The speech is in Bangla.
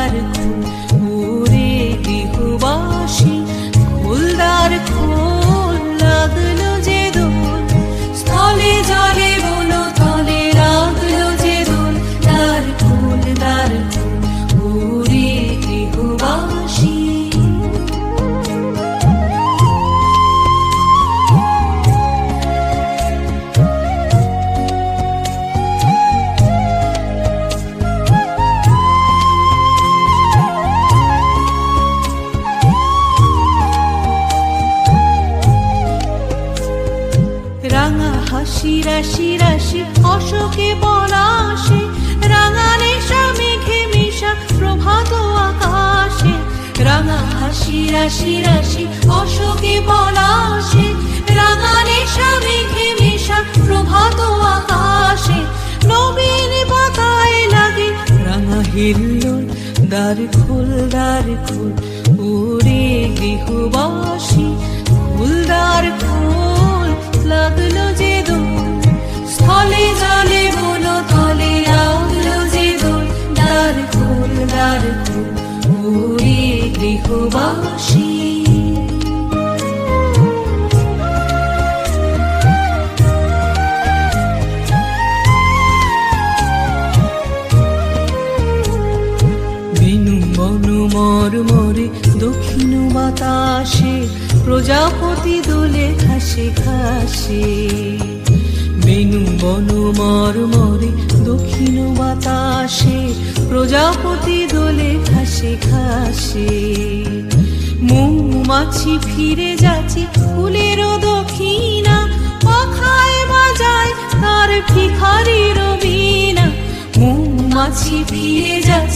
দ্বার খোল ওরে গৃহবাসী, খোল দ্বার খোল, লাগলো যে দোল, স্থলে জলে বলো তলে লাগলো যে দোল, দ্বার খোল ওরে গৃহবাসী। রাঙা হাসি রাশি রাশি অশোকে পলাশে, রাঙা নেশা মেঘে মিশা প্রভাত আকাশে, রাঙা হাসি রাশি রাশি অশোকে পলাশে, রাঙা নেশা মেঘে মিশা প্রভাত আকাশে, নবীন পাতায় লাগে রাঙা হিল্লোল, দ্বার খোল ওরে গৃহবাসী, খোল দ্বার খোল, লাগলো যে দোল, স্থলে জলে বলো তলে লাগলো যে দোল, দ্বার খোল ওরে গৃহবাসী। বেনু বনু মরমরে দক্ষিণ বাতাসে, প্রজাপতি দোলে ঘাসে ঘাসে, বেনু বনু মরমরে দক্ষিণ বাতাসে, প্রজাপতি দোলে ঘাসে ঘাসে, মৌমাছি ফিরে যাচ্ছে ফুলের দক্ষিণা, পাখায় বাজায় তার ভিখারির বীণা, মৌমাছি ফিরে যাচ্ছে